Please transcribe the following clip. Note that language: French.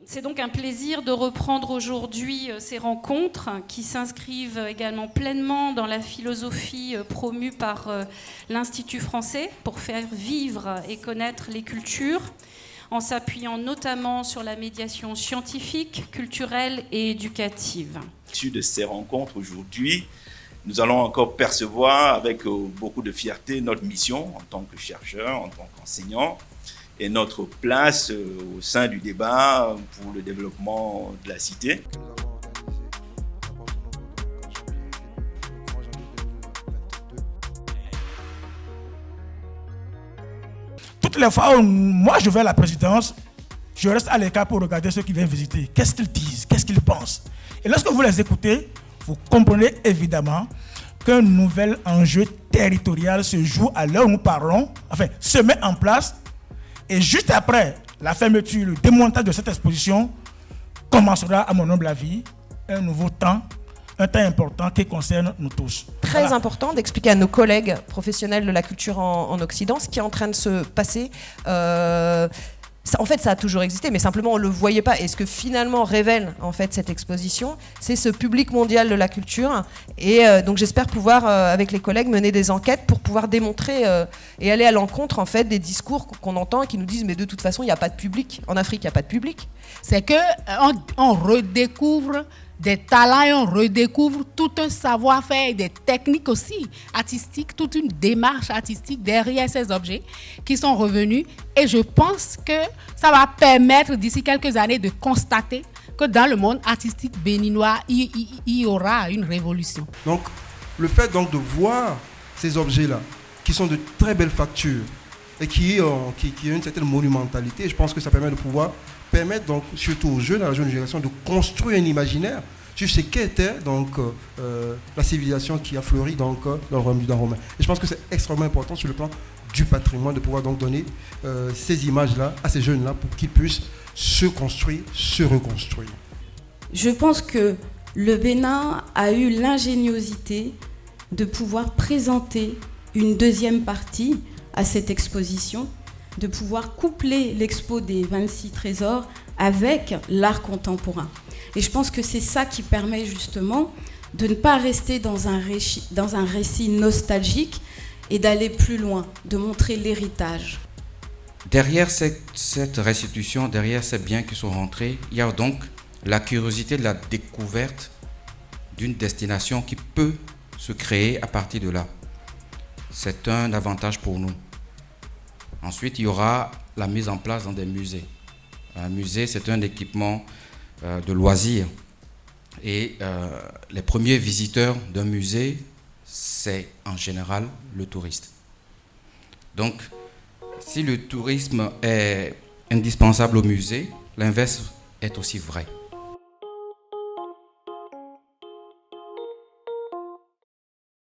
C'est donc un plaisir de reprendre aujourd'hui ces rencontres qui s'inscrivent également pleinement dans la philosophie promue par l'Institut français pour faire vivre et connaître les cultures, en s'appuyant notamment sur la médiation scientifique, culturelle et éducative. Issu de ces rencontres aujourd'hui, nous allons encore percevoir avec beaucoup de fierté notre mission en tant que chercheurs, en tant qu'enseignants, et notre place au sein du débat pour le développement de la cité. Toutes les fois où moi je vais à la présidence, je reste à l'écart pour regarder ceux qui viennent visiter. Qu'est-ce qu'ils disent? Qu'est-ce qu'ils pensent? Et lorsque vous les écoutez, vous comprenez évidemment qu'un nouvel enjeu territorial se joue à l'heure où nous parlons, enfin se met en place. Et juste après la fermeture, le démontage de cette exposition, commencera, à mon humble avis, un nouveau temps, un temps important qui concerne nous tous. Très important d'expliquer à nos collègues professionnels de la culture en Occident ce qui est en train de se passer. En fait, ça a toujours existé, mais simplement on ne le voyait pas. Et ce que finalement révèle en fait cette exposition, c'est ce public mondial de la culture. Et donc j'espère pouvoir, avec les collègues, mener des enquêtes pour pouvoir démontrer et aller à l'encontre en fait des discours qu'on entend et qui nous disent mais de toute façon il n'y a pas de public. En Afrique, il n'y a pas de public. C'est qu'on redécouvre des talents et on redécouvre tout un savoir-faire et des techniques aussi artistiques, toute une démarche artistique derrière ces objets qui sont revenus. Et je pense que ça va permettre d'ici quelques années de constater que dans le monde artistique béninois, il y aura une révolution. Donc, le fait donc de voir ces objets-là, qui sont de très belles factures et qui ont une certaine monumentalité, je pense que ça permet de pouvoir permettre donc surtout aux jeunes, à la jeune génération, de construire un imaginaire sur ce qu'était donc la civilisation qui a fleuri donc dans le royaume du romain. Et je pense que c'est extrêmement important sur le plan du patrimoine de pouvoir donc donner ces images-là à ces jeunes-là pour qu'ils puissent se construire, se reconstruire. Je pense que le Bénin a eu l'ingéniosité de pouvoir présenter une deuxième partie à cette exposition, de pouvoir coupler l'expo des 26 trésors avec l'art contemporain. Et je pense que c'est ça qui permet justement de ne pas rester dans un récit nostalgique et d'aller plus loin, de montrer l'héritage. Derrière cette restitution, derrière ces biens qui sont rentrés, il y a donc la curiosité de la découverte d'une destination qui peut se créer à partir de là. C'est un avantage pour nous. Ensuite, il y aura la mise en place dans des musées. Un musée, c'est un équipement de loisirs. Et les premiers visiteurs d'un musée, c'est en général le touriste. Donc, si le tourisme est indispensable au musée, l'inverse est aussi vrai.